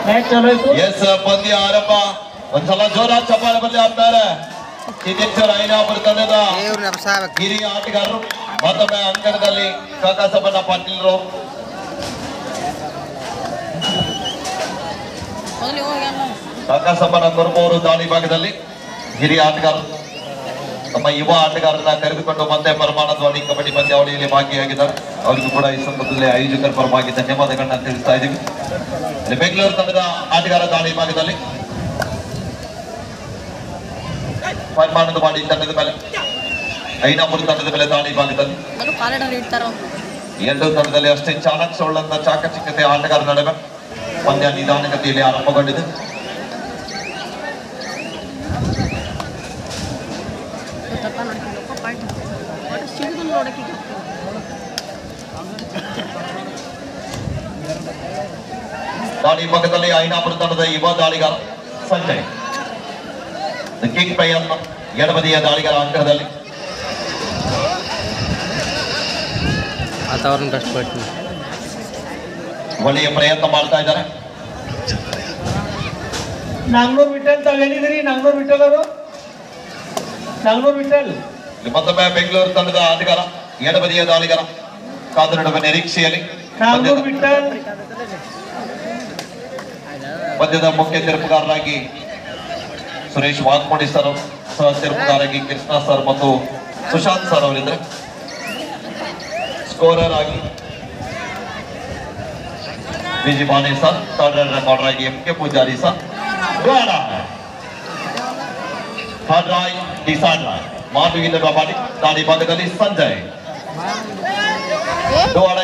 Match ಚಾಲು ಆಯ್ತು. S ಪಂದ್ಯ ಆರಂಭ. ಒಂದ್ಸಲ ಜೋರಾದ ಚಪ್ಪಾಳೆ ಬರಲಿ ಆಗ್ತಾರೆ. ಸಿದ್ದೇಶ್ವರ ಐನಾಪುರ ತಂಡದ ಹಿರಿಯ ಆಟಗಾರರು ಮತ್ತೊಮ್ಮೆ ಅಂಕಣದಲ್ಲಿ ಕಾಕಾಸಪ್ಪನ ಪಾಟೀಲ್ರು. ಕಾಕಾಸಪ್ಪನ ಕುರುಬೂರು ದಾಳಿ ಭಾಗದಲ್ಲಿ ಹಿರಿಯ ಆಟಗಾರರು ತಮ್ಮ ಯುವ ಆಟಗಾರರನ್ನ ಕರೆದುಕೊಂಡು ಮತ್ತೆ ಪರಮಾನಂದವಾಡಿ ಕಬಡ್ಡಿ ಪಂದ್ಯಾವಳಿಯಲ್ಲಿ ಭಾಗಿಯಾಗಿದ್ದಾರೆ. ಅವರಿಗೂ ಕೂಡ ಈ ಸಂದರ್ಭದಲ್ಲಿ ಆಯೋಜಕರ ಪರವಾಗಿ ಧನ್ಯವಾದಗಳನ್ನ ತಿಳಿಸ್ತಾ ಇದ್ದೀವಿ. ಬೆಂಗಳೂರು ತಂಡದ ಆಟಗಾರ ದಾಳಿ ಭಾಗದಲ್ಲಿ ಪರಮಾನಂದವಾಡಿ ತಂಡದ ಮೇಲೆ ಐನಾಪುರ ತಂಡದ ಮೇಲೆ ದಾಳಿ ಭಾಗದಲ್ಲಿ ಎರಡು ತಂಡದಲ್ಲಿ ಅಷ್ಟೇ ಚಾಣಕ್ಯ ಚಾಕಚಕ್ಯತೆ ಆಟಗಾರ ನಡುವೆ ಪಂದ್ಯ ನಿಧಾನಗತಿಯಲ್ಲಿ ಆರಂಭಗೊಂಡಿದೆ. ದಾಳಿ ಭಾಗದಲ್ಲಿ ಐನಾಪುರ ತಂಡದ ಯುವ ದಾಳಿಗಾರ ಸಂಜಯ್ ಕಿಂಗ್ ಪ್ರಯತ್ನ ಎಡಬದಿಯ ದಾಳಿಗಾರ ಅಂಕಣದಲ್ಲಿ ಒಳ್ಳೆಯ ಪ್ರಯತ್ನ ಮಾಡ್ತಾ ಇದ್ದಾರೆ. ನಾಗ್ನೂರ್ ವಿಠಲ್ ತಾವೇನಿದ್ರಿ? ನಾಗ್ನೂರ್ ವಿಠಲ್ ಅವರು ನಾಗ್ನೂರ್ ವಿಠಲ್ ಮತ್ತೊಮ್ಮೆ ಬೆಂಗಳೂರು ತಂಡದ ಆಟಗಾರ ಎಡಬದಿಯ ದಾಳಿಗಾರ ಕಾದು ನಡುವೆ ನಿರೀಕ್ಷೆಯಲ್ಲಿ ನಾಗ್ನೂರ್ ವಿಠಲ್ ಪಂದ್ಯದ ಮುಖ್ಯ ತೀರ್ಪುಗಾರರಾಗಿ ಸುರೇಶ್ ವಾಗ್ಮೋಡಿ ಸರ್, ಸಹ ತೀರ್ಪುಗಾರರಾಗಿ ಕೃಷ್ಣ ಸರ್ ಮತ್ತು ಸುಶಾಂತ್ ಸರ್ ಅವರಿದ್ದಾರೆ. ಸ್ಕೋರರ್ ಆಗಿ V G Mane sir, third recorder ಆಗಿ ಎಂ ಕೆ ಪೂಜಾರಿ ಸರ್, ಮಾಡಿ ದಾಳಿ ಭಾಗದಲ್ಲಿ ಸಂಜಯ್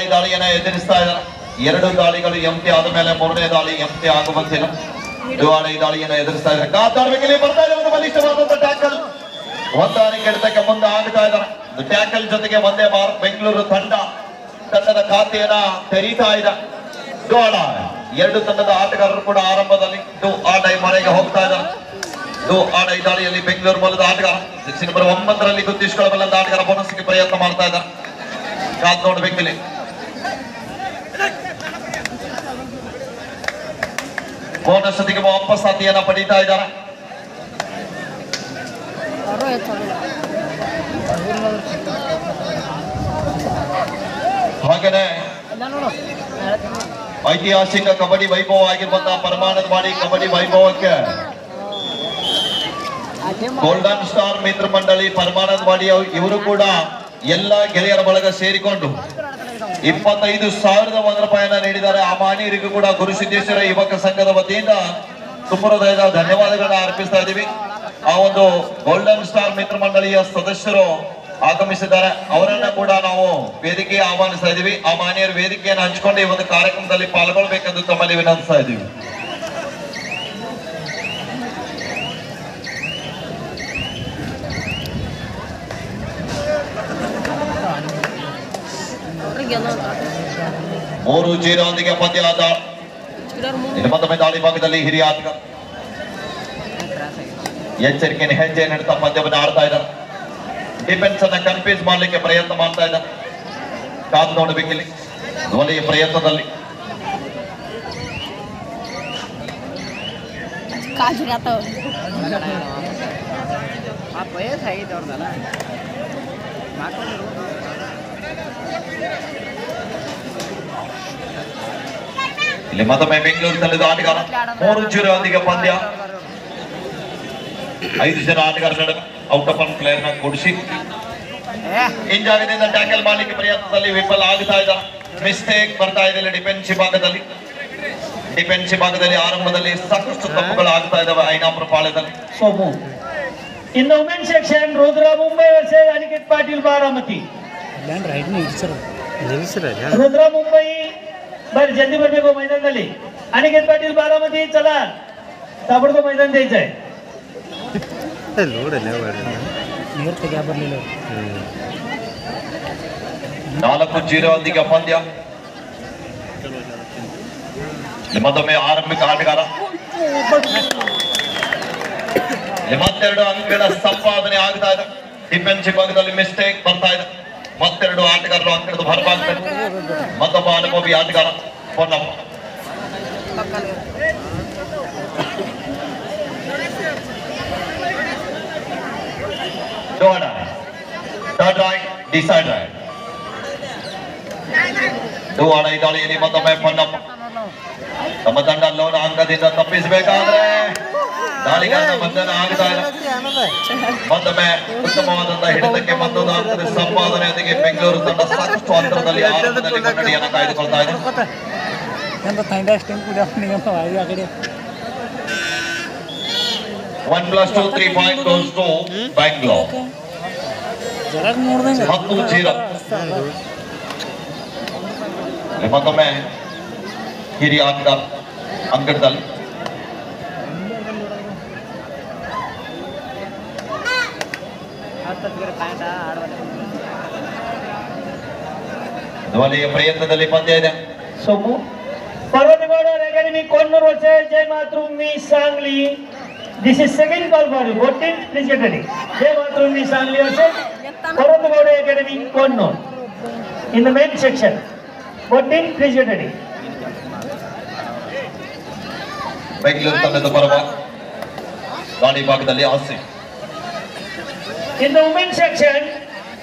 ಈ ದಾಳಿಯನ್ನ ಎದುರಿಸ್ತಾ ಇದ್ದಾರೆ. ಎರಡು ದಾಳಿಗಳು ಎಂಟಿ ಆದ ಮೇಲೆ ಮೂರನೇ ದಾಳಿ ಎಂಟಿ ಆಗುವಂತಿಲ್ಲ. ಈ ದಾಳಿಯನ್ನ ಎದುರಿಸ್ತಾ ಇದ್ದಾರೆ. ಕಾತಾರ್ಬೇಕಲ್ಲಿ ಬರ್ತಾ ಇದೆ ಒಂದು ಬಲಿಷ್ಠವಾದಂತ ಟ್ಯಾಕಲ್. ಹೊಂದಾಣಿಕೆ ಹಿಡಿತಕ್ಕೆ ಮುಂದೆ ಆಗ್ತಾ ಇದ್ದಾರೆ. ಟ್ಯಾಕಲ್ ಜೊತೆಗೆ ಒಂದೇ ಬೆಂಗಳೂರು ತಂಡದ ಖಾತೆಯನ್ನ ತೆರೀತಾ ಇದೆ. ಎರಡು ತಂಡದ ಆಟಗಾರರು ಕೂಡ ಆರಂಭದಲ್ಲಿ ಮನೆಗೆ ಹೋಗ್ತಾ ಇದ್ದಾರೆ. ಈ ದಾಳಿಯಲ್ಲಿ ಬೆಂಗಳೂರು ಮೂಲದ ಆಟಗಾರ ನಂಬರ್ 9ರಲ್ಲಿ ಗುರುತಿಸಿಕೊಳ್ಳಬಲ್ಲ ಆಟಗಾರ ಬೋನಸ್ಗೆ ಪ್ರಯತ್ನ ಮಾಡ್ತಾ ಇದ್ದಾರೆ. ಕಾದ್ ನೋಡ್ಬೇಕಿಲ್ಲಿ. ಬೋನಸ್ ಜೊತೆಗೆ ವಾಪಸ್ ಆತಿಯನ್ನ ಪಡೀತಾ ಇದ್ದಾರೆ. ಹಾಗೇನೆ ಐತಿಹಾಸಿಕ ಕಬಡ್ಡಿ ವೈಭವ ಆಗಿರುವಂತಹ ಪರಮಾನಂದವಾಡಿ ಕಬಡ್ಡಿ ವೈಭವಕ್ಕೆ ಗೋಲ್ಡನ್ ಸ್ಟಾರ್ ಮಿತ್ರ ಮಂಡಳಿ ಪರಮಾನಂದವಾಡಿ ಇವರು ಕೂಡ ಎಲ್ಲ ಗೆಳೆಯರ ಬಳಗ ಸೇರಿಕೊಂಡು 25,000 ರೂಪಾಯಿಯನ್ನ ನೀಡಿದ್ದಾರೆ. ಆ ಮಾನ್ಯರಿಗೂ ಕೂಡ ಗುರುಸಿದ್ದೇಶ್ವರ ಯುವಕ ಸಂಘದ ವತಿಯಿಂದ ತುಂಬ ಹೃದಯದ ಧನ್ಯವಾದಗಳನ್ನ ಅರ್ಪಿಸ್ತಾ ಇದ್ದೀವಿ. ಆ ಒಂದು ಗೋಲ್ಡನ್ ಸ್ಟಾರ್ ಮಿತ್ರ ಮಂಡಳಿಯ ಸದಸ್ಯರು ಆಗಮಿಸಿದ್ದಾರೆ. ಅವರನ್ನ ಕೂಡ ನಾವು ವೇದಿಕೆಗೆ ಆಹ್ವಾನಿಸ್ತಾ ಇದ್ದೀವಿ. ಆ ಮಾನ್ಯರು ವೇದಿಕೆಯನ್ನು ಹಂಚಿಕೊಂಡು ಈ ಒಂದು ಕಾರ್ಯಕ್ರಮದಲ್ಲಿ ಪಾಲ್ಗೊಳ್ಬೇಕೆಂದು ತಮ್ಮಲ್ಲಿ ವಿನಂತಿಸ್ತಾ ಇದ್ದೀವಿ. ಮೂರು 0 ಪಂದ್ಯ ಮತ್ತೊಮ್ಮೆ ದಾಳಿ ಭಾಗದಲ್ಲಿ ಹಿರಿಯ ಆಟಗಾರ ಎಚ್ಚರಿಕೆಯನ್ನು ಹೆಜ್ಜೆ ನಡೆತಾ ಪಂದ್ಯವನ್ನು ಆಡ್ತಾ ಇದ್ದಾರೆ. ಡಿಫೆನ್ಸ್ ಅನ್ನ ಕನ್ಫ್ಯೂಸ್ ಮಾಡ್ಲಿಕ್ಕೆ ಪ್ರಯತ್ನ ಮಾಡ್ತಾ ಇದ್ದಾರೆ. ಕಾದು ನೋಡಬೇಕಿಲ್ಲಿ ಧ್ವನಿಯ ಪ್ರಯತ್ನದಲ್ಲಿ ಇಲ್ಲಿ ಮತ್ತೊಮ್ಮೆ ಬೆಂಗಳೂರು ತಂಡದ ಆಟಗಾರ 3-0 ಪಂದ್ಯ. 5 ಜನ ಆಟಗಾರ ನಡುವೆ ಔಟ್ ಆಫ್ ಪ್ಲೇಯರ್ ನ ಕೊಡಿಸಿ ಹಿಂಜಾಗದಿಂದ ಟ್ಯಾಕಲ್ ಮಾಡಲಿಕ್ಕೆ ಪ್ರಯತ್ನದಲ್ಲಿ ವಿಫಲ ಆಗ್ತಾ ಇದ್ದಾರೆ. ಮಿಸ್ಟೇಕ್ ಬರ್ತಾ ಇದೆ ಡಿಫೆನ್ಸಿವ್ ಭಾಗದಲ್ಲಿ ಆರಂಭದಲ್ಲಿ ಸಾಕಷ್ಟು ತಪ್ಪುಗಳು ಆಗ್ತಾ ಇದಾವೆ ಐನಾಪುರ ಪಾಳ್ಯದಲ್ಲಿ. Somu in the women section Rudra Mumbai versus Aniket Patil Baramati. Rudra Mumbai ಬರ್ರಿ जल्दी बरಬೇಕು मैदानामध्ये. अनिकेत पाटील बारामती चला ताबडतोब मैदान द्यायचं आहे. लोड आहे ನೀರು ತೆಗೆ ಬರಲಿಲ್ಲ. 4-0 ಪಂದ್ಯ. ಮತ್ತೊಮ್ಮೆ ಆರಂಭಿಕ ಆಟಗಾರ ಮತ್ತೆರಡು ಅಂಕಗಳ ಸಂಪಾದನೆ ಆಗ್ತಾ ಇದೆ. ಡಿಫೆನ್ಸಿವ್ ಭಾಗದಲ್ಲಿ ಮಿಸ್ಟೇಕ್ ಬರ್ತಾ ಇದೆ. ಮತ್ತೆರಡು ಆಟಗಾರರು ಅಂಕಣದ ಹೊರಭಾಗದಲ್ಲಿ ಮತ್ತೊಬ್ಬ ಅನುಭವಿ ಆಟಗಾರ Ponnappa Doana. Third right, decide right. Doana ಈ ದಾಳಿಯಲ್ಲಿ ಮತ್ತೊಮ್ಮೆ ಪೊನ್ನಪ್ಪ ತಮ್ಮ ತಂಡ ಲೋನ ಅಂಗದಿಂದ ತಪ್ಪಿಸಬೇಕಾದ್ರೆ ದಾಳಿಗಾರನ ಬಂಧನ ಆಗ್ತಾ ಇಲ್ಲ. ಮತ್ತೊಮ್ಮೆ ಉತ್ತಮವಾದಂತಹ ಹಿಡಿತಕ್ಕೆ ಮತ್ತೊಂದು ಹಂತದ ಸಂಪಾದನೆಯೊಂದಿಗೆ ಬೆಂಗಳೂರು ತಂಡ ಸಾಕಷ್ಟು ಅಂತರದಲ್ಲಿ ಆರಂಭದಲ್ಲಿ ಮುನ್ನಡೆಯನ್ನು ಕಾಯ್ದುಕೊಳ್ತಾ ಇದೆ. 1+2 3 point goes to Bangalore. 10-0. ಮತ್ತೊಮ್ಮೆ ಹಿರಿಯ ಆಟಗಾರ ಅಂಗಡದಲ್ಲಿ ಧ್ವನಿಯ ಪ್ರಯತ್ನದಲ್ಲಿ ಪಂದ್ಯ ಇದೆ. Somu Parvatagowda Academy Konnur versus Jai Mathrumi Sangli. This is second call for you. 14, please get ready. Jai Mathrumi Sangli versus Parvatagowda Academy Konnur. In the main section. 14, please get ready. Bengaluru ತಂಡದ ಪರವಾಗಿ ಗಾಳಿ ಭಾಗದಲ್ಲಿ ಆಸೆ. In the women's section,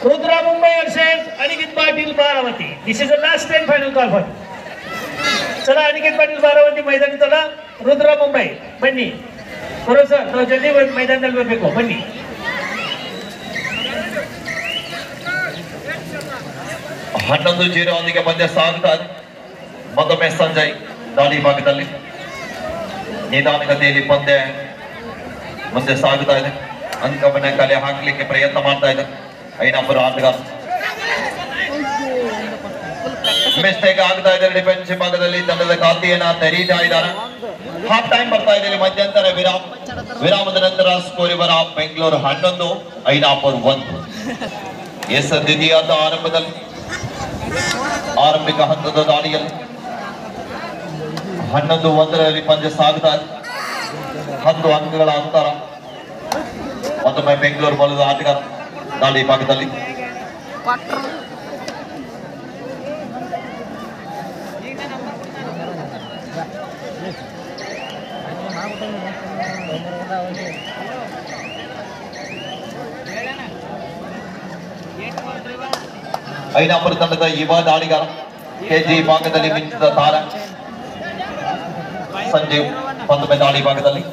Rudra Mumbai versus Aniket Patil Baravati. This is the last and final call for you. चला अनिकेत पाटील बारावती मैदान चला रुद्रा मुंबई बन्नी बरोबर sir तो जल्दी मैदानದಲ್ಲಿ ಬರಬೇಕು ಬನ್ನಿ 11-0 ಒಂದಿಗೆ ಪಂದ್ಯ ಸಾಗ್ತಾ ಇದೆ. ಮತ್ತೊಮ್ಮೆ ಸಂಜಯ್ ದಾಳಿ ಭಾಗದಲ್ಲಿ ನಿಧಾನಗತಿಯಲ್ಲಿ ಪಂದ್ಯ ಮುಂದೆ ಸಾಗುತ್ತಾ ಇದೆ. ಅಂಕವನ್ನ ಕಲೆ ಹಾಕಲಿಕ್ಕೆ ಪ್ರಯತ್ನ ಮಾಡ್ತಾ ಇದೆ ಐನಾಪುರ ಆಟಗಾರ. ಮಿಸ್ಟೇಕ್ ಆಗ್ತಾ ಇದೆ. ಡಿಫೆನ್ಸಿವ್ ಭಾಗದಲ್ಲಿ ತಂಡದ ಖಾತೆಯನ್ನ ತೆರೀತಾ ಇದ್ದಾರೆ. ಹಾಫ್ ಟೈಮ್ ಬರ್ತಾ ಇದೆ. ಮಧ್ಯಂತರ ವಿರಾಮದ ನಂತರ ಸ್ಕೋರ್ ಇವರ ಬೆಂಗಳೂರು 11 ಐನಾಪುರ 1. ಎಸ್ ದ್ವಿತೀಯಾರ್ಧ ಆರಂಭದಲ್ಲಿ ಆರಂಭಿಕ ಹಂತದ ದಾಳಿಯಲ್ಲಿ 11-1 ಪಂದ್ಯ ಸಾಗ್ತಾ ಇದೆ. 10 ಅಂಕಗಳ ಅಂತರ. ಮತ್ತೊಮ್ಮೆ ಬೆಂಗಳೂರು ಮೂಲದ ಆಟಗಾರ ದಾಳಿ ಭಾಗದಲ್ಲಿ ಐನಾಪುರ ತಂಡದ ಯುವ ದಾಳಿಗಾರ ಕೆಜಿ ಭಾಗದಲ್ಲಿ ಮಿಂಚಿದ ತಾರ ಸಂಜೀವ್ ಮತ್ತೊಮ್ಮೆ ದಾಳಿ ಭಾಗದಲ್ಲಿ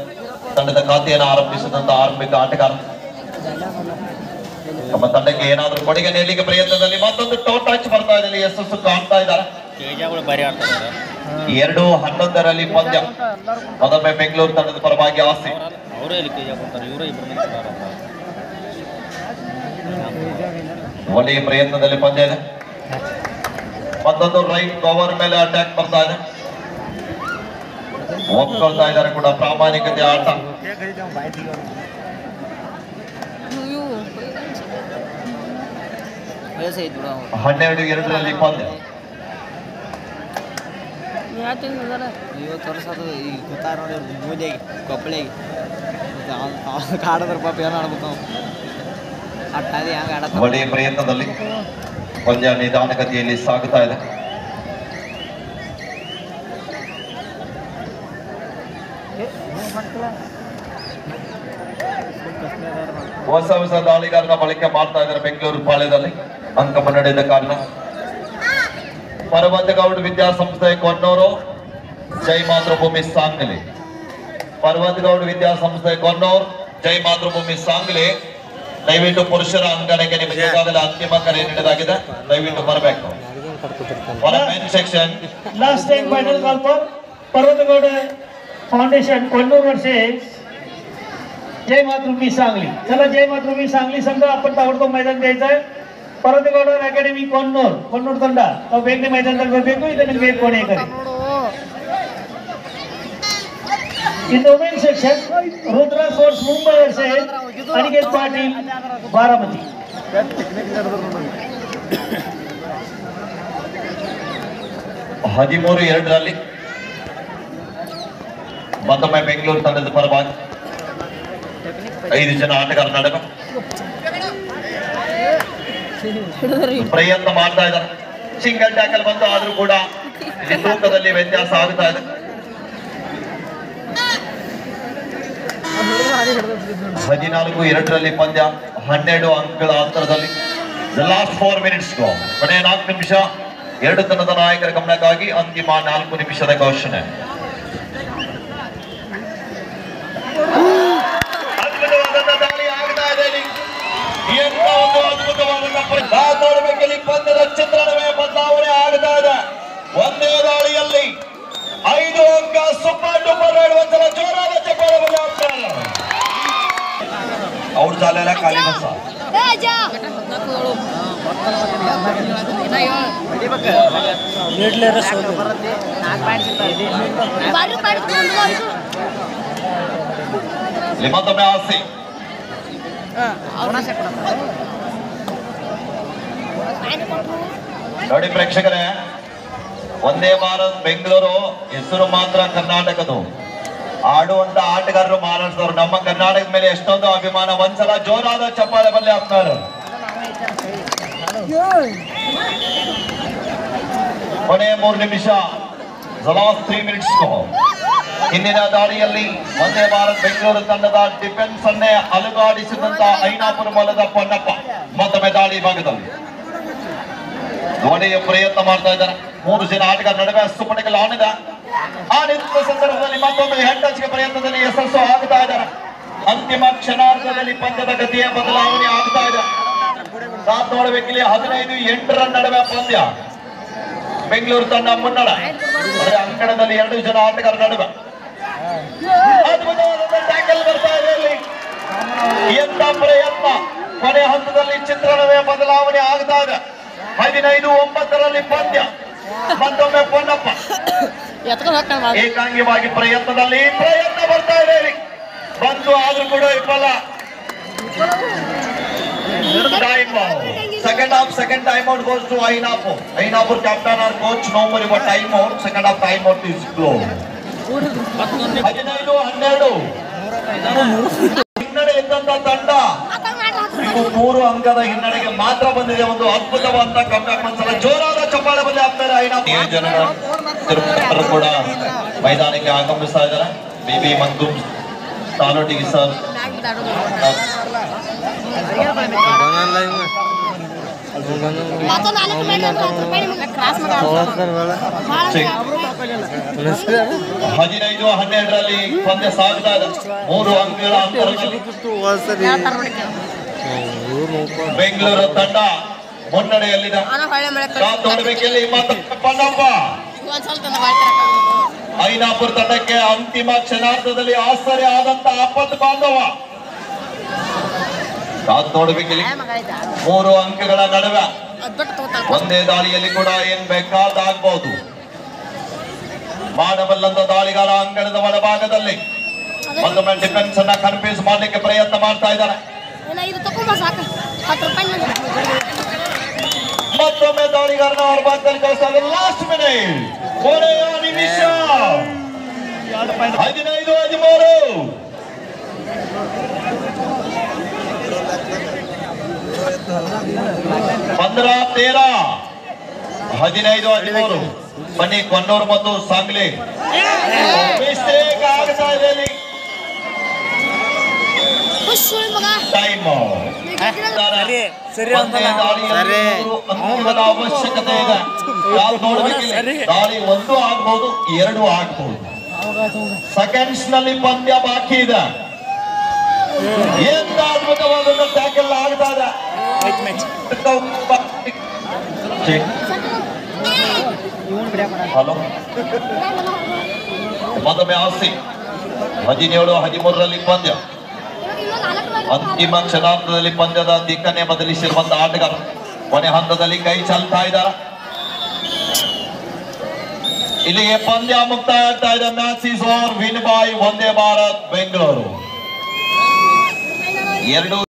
ತಂಡದ ಖಾತೆಯನ್ನು ಆರಂಭಿಸಿದಂತ ಆರಂಭಿಕ ಆಟಗಾರ. ನಮ್ಮ ತಂಡಕ್ಕೆ ಏನಾದರೂ ಕೊಡುಗೆ ನೀಡಲಿಕ್ಕೆ ಪ್ರಯತ್ನದಲ್ಲಿ ಮತ್ತೊಂದು ಟಚ್ ಬರ್ತಾ ಇದೆ. ಯಶಸ್ಸು ಕಾಣ್ತಾ ಇದ್ದಾರೆ. 2-11 ಪಂದ್ಯ. ಮತ್ತೊಮ್ಮೆ ಬೆಂಗಳೂರು ತಂಡದ ಪರವಾಗಿ ಆಸೆ. ಒಳ್ಳೆಯ ಪ್ರಯತ್ನದಲ್ಲಿ ಪಂದ್ಯ ಇದೆ. ಮತ್ತೊಂದು ರೈಟ್ ಕವರ್ ಮೇಲೆ ಅಟ್ಯಾಕ್ ಬರ್ತಾ ಇದೆ. ಒಪ್ಕೊಳ್ತಾ ಇದ್ದಾರೆ ಕೂಡ ಪ್ರಾಮಾಣಿಕತೆ ಆಟ. 12-2 ಪಂದ್ಯ. ಒಳ್ಳೆಯ ಪ್ರಯತ್ನದಲ್ಲಿ ಪಂದ್ಯ ನಿಧಾನಗತಿಯಲ್ಲಿ ಸಾಗುತ್ತಾ ಇದೆ. ಹೊಸ ದಾಳಿಗಾರನ ಬಳಕೆ ಮಾಡ್ತಾ ಇದ್ದಾರೆ ಬೆಂಗಳೂರು ಪಾಳ್ಯದಲ್ಲಿ ಅಂಕ ಮುನ್ನಡೆದ ಕಾರಣ. ಪರ್ವತಗೌಡ ವಿದ್ಯಾಸಂಸ್ಥೆ ಕೊನ್ನೂರು ಜೈ ಮಾತೃಭೂಮಿ ಸಾಂಗ್ಲಿ. ಪರ್ವತಗೌಡ ವಿದ್ಯಾಸಂಸ್ಥೆ ಕೊನ್ನೂರು ಜೈ ಮಾತೃಭೂಮಿ ಸಾಂಗ್ಲಿ. ದಯವಿಟ್ಟು ಪುರುಷರ ಅಂಗಣಕ್ಕೆ ನಿಮಗೆ ಈಗಾಗಲೇ ಅಂತಿಮ ಕರೆ ನೀಡಲಾಗಿದೆ. ದಯವಿಟ್ಟು ಬರಬೇಕು. Section last and final call for Parvatgoud foundation Kollur versus Jai Matrubhumi Sangli. चला जय मातृभूमी सांगली संघ आपण ताबडतोब मैदान द्यायचं आहे. पर्वतगौड अकॅडमी कोल्लूर ತಂಡ ತಾವು ಬೇಗನೆ मैदानದಲ್ಲಿ ಬರಬೇಕು. ಇದು ನಿಮಗೆ ಕೋಣೆ ಕರೆ. In the women's section, Rudra Force Mumbai versus Aniket Patil Baramati. 13-2 ಮತ್ತೊಮ್ಮೆ ಬೆಂಗಳೂರು ತಂಡದ ಪರವಾಗಿ 5 ಜನ ಆಟಗಾರ ನಡುವೆ ಪ್ರಯತ್ನ ಮಾಡ್ತಾ ಇದ್ದಾರೆ. ಸಿಂಗಲ್ ಟ್ಯಾಕಲ್ ಬಂತು ಆದ್ರೂ ಕೂಡ ತೂಕದಲ್ಲಿ ವ್ಯತ್ಯಾಸ ಆಗ್ತಾ ಇದೆ. 14-2 ಪಂದ್ಯ. 12 ಅಂಕಗಳ ಅಂತರದಲ್ಲಿ ದ ಲಾಸ್ಟ್ 4 ಮಿನಿಟ್ಸ್ ಕೊನೆಯ 4 ನಿಮಿಷ ಎರಡು ತಂಡದ ನಾಯಕರ ಗಮನಕ್ಕಾಗಿ ಅಂತಿಮ 4 ನಿಮಿಷದ ಘೋಷಣೆ. ಅದ್ಭುತವಾದಂತಹ ದಾಳಿ ಆಗ್ತಾ ಇದೆ. ಎಂತ ಒಂದು ಅದ್ಭುತವಾದಂತಹ ನೋಡಬೇಕಲ್ಲಿ ಪಂದ್ಯದ ಚಿತ್ರಣವೇ ಬದಲಾವಣೆ ಆಗ್ತಾ ಇದೆ. ಒಂದೇ ದಾಳಿಯಲ್ಲಿ 5 ಅಂಕ ಸೂಪರ್ ಡೂಪರ್ ಒಂದ್ಸಲ ಜೋರಾದ ಚಪ್ಪಾಳೆ ಆಗ್ತಾರೆ. ಅವ್ರ ಜಾಲೆಲ್ಲ ಖಾಲಿ ಬಸ ಮತ್ತೊಮ್ಮೆ ಆಸೆ ನೋಡಿ ಪ್ರೇಕ್ಷಕರೇ, ಒಂದೇ ಭಾರತ್ ಬೆಂಗಳೂರು ಹೆಸರು ಮಾತ್ರ ಕರ್ನಾಟಕದು. ಆಡುವಂತ ಆಟಗಾರರು ಮಹಾರಾಷ್ಟ್ರದವರು. ನಮ್ಮ ಕರ್ನಾಟಕದ ಮೇಲೆ ಎಷ್ಟೊಂದು ಅಭಿಮಾನ. ಒಂದ್ಸಲ ಜೋರಾದ ಚಪ್ಪಾಳೆ ಬಲ್ಲಿ ಹಾಕ್ತಾರೆ. ಕೊನೆ 3 ನಿಮಿಷ, ಲಾಸ್ಟ್ 3 ಮಿನಿಟ್ಸ್. ಹಿಂದಿನ ದಾಳಿಯಲ್ಲಿ ಒಂದೇ ಭಾರತ್ ಬೆಂಗಳೂರು ತಂಡದ ಡಿಫೆನ್ಸ್ ಅನ್ನೇ ಅಲುಗಾಡಿಸಿದಂತ ಐನಾಪುರ ಮೂಲದ ಪೊನ್ನಪ್ಪ ಮತ್ತೊಮ್ಮೆ ದಾಳಿ ಭಾಗದಲ್ಲಿ ಒಡೆಯ ಪ್ರಯತ್ನ ಮಾಡ್ತಾ ಇದ್ದಾರೆ. 3 ಜನ ಆಟಗಾರ ನಡುವೆ ಸುಪಣಿಗೆ ಆನಿದ ಸಂದರ್ಭದಲ್ಲಿ ಮತ್ತೊಮ್ಮೆ ಹೆಡ್ಡಚ್ಚಿಗೆ ಪ್ರಯತ್ನದಲ್ಲಿ ಯಶಸ್ಸು ಆಗ್ತಾ ಇದ್ದಾರೆ. ಅಂತಿಮ ಕ್ಷಣಾರ್ಧದಲ್ಲಿ ಪಂದ್ಯದ ಗತಿಯ ಬದಲಾವಣೆ ಆಗ್ತಾ ಇದೆ. ಸಾಥ್ ನೋಡಬೇಕಿಲ್ಲಿ 15-8 ನಡುವೆ ಪಂದ್ಯ. ಬೆಂಗಳೂರು ತಂಡ ಮುನ್ನಡೆ. ಅಂಕಣದಲ್ಲಿ 2 ಜನ ಆಟಗಾರ ನಡುವೆ ಅದ್ಭುತವಾದ ಟ್ಯಾಕಲ್ ಬರ್ತಾ ಇದೆ. ಇಲ್ಲಿ ಎಂತ ಪ್ರಯತ್ನ. ಕೊನೆ ಹಂತದಲ್ಲಿ ಚಿತ್ರಣವೇ ಬದಲಾವಣೆ ಆಗ್ತಾ ಇದೆ. 15-9 ಪಂದ್ಯ. ಮತ್ತೊಮ್ಮೆ ಪೊನ್ನಪ್ಪ ಏಕಾಂಗಿಯಾಗಿ ಪ್ರಯತ್ನ ಬರ್ತಾ ಇದೆ. ಬಂತು ಆದ್ರೂ ಕೂಡ ವಿಫಲ. Second time out goes to Ainapur. Ainapur captain or coach no more about time out. Second half time out is closed. 15-12 ಹಿನ್ನಡೆ ಇದ್ದಂತ ತಂಡ ಇದು 3 ಅಂಕದ ಹಿನ್ನಡೆಗೆ ಮಾತ್ರ ಬಂದಿದೆ. ಒಂದು ಅದ್ಭುತವಾದ ಕಮ್ಬ್ಯಾಕ್. ಒಂದ್ಸಲ ಜೋರಾದ ಚಪ್ಪಾಳೆ ಬಲ್ಲಿ ಆಗ್ತಾರೆ. ಜನರು ಕೂಡ ಮೈದಾನಕ್ಕೆ ಆಗಮಿಸ್ತಾ ಇದ್ದಾರೆ. ಬಿಬಿ ಮಂದೂಮ್ ತಾಲೋಟಿಗೆ ಸರ್ ಹದಿನೈದು 12ರಲ್ಲಿ ಪಂದ್ಯ ಸಾಗ್ತಾ ಇದೆ. 3 ಅಂಕಗಳ ಅಂತರದಲ್ಲಿ ಬೆಂಗಳೂರು ತಂಡ ಮುನ್ನಡೆಯಲ್ಲಿದೆ. ನೋಡಬೇಕಿಲ್ಲಿ ಪೊನ್ನಪ್ಪ ಐನಾಪುರ ತಂಡಕ್ಕೆ ಅಂತಿಮ ಕ್ಷಣಾರ್ಧದಲ್ಲಿ ಆಶ್ಚರ್ಯ ಆದಂತ ಆಪತ್ತು ಬಾಂಧವ. ನೋಡಬೇಕಿಲ್ಲಿ 3 ಅಂಕಗಳ ನಡುವೆ ಒಂದೇ ದಾಳಿಯಲ್ಲಿ ಕೂಡ ಏನ್ ಬೇಕಾದಾಗಬಹುದು. ಮಾಡಬಲ್ಲಂತ ದಾಳಿಗಾರ ಅಂಗಣದ ಒಳಭಾಗದಲ್ಲಿ ಮತ್ತೊಮ್ಮೆ ಡಿಫೆನ್ಸ್ ಅನ್ನ ಕನ್ಫ್ಯೂಸ್ ಮಾಡ್ಲಿಕ್ಕೆ ಪ್ರಯತ್ನ ಮಾಡ್ತಾ ಇದ್ದಾರೆ. ಮತ್ತೊಮ್ಮೆ ದಾಳಿಗಾರನ ಹೊರಭಾಗದಲ್ಲಿ ಕಳಿಸ್ತಾ ಇದ್ದಾರೆ. ಲಾಸ್ಟ್ ಮಿನಿಟ್, ಕೊನೆಯ ನಿಮಿಷ, 15-13 15-13 ಬನ್ನಿ. ಕೊನ್ನೂರು ಮತ್ತು ಸಾಂಗ್ಲಿ ಮಿಸ್ಟೇಕ್ ಆಗ್ತಾ ಇದೆ. ಅವಶ್ಯಕತೆ ಇದೆ. ದಾಳಿ 1 ಆಗ್ಬಹುದು, 2 ಆಗ್ಬಹುದು. ಸೆಕೆಂಡ್ಸ್ ನಲ್ಲಿ ಪಂದ್ಯ ಬಾಕಿ ಇದೆ. ಎಂತ ಅದ್ಭುತವಾದ ಟ್ಯಾಕಲ್ ಆಗ್ತಾ ಇದೆ. ಹಲೋ, ಮತ್ತೊಮ್ಮೆ ಆಸಿ 17-13ರಲ್ಲಿ ಪಂದ್ಯ. ಅಂತಿಮ ಕ್ಷಣಾರ್ಧದಲ್ಲಿ ಪಂದ್ಯದ ದಿಕ್ಕನ್ನೇ ಬದಲಿಸಿರುವಂತ ಆಟಗಾರ ಕೊನೆ ಹಂತದಲ್ಲಿ ಕೈ ಚಾಲ್ತಾ ಇದ್ದಾರೆ. ಇಲ್ಲಿಗೆ ಪಂದ್ಯ ಮುಕ್ತಾಯ ಆಗ್ತಾ ಇದೆ. Match is over. Win by Vande Bharat Bengaluru. 2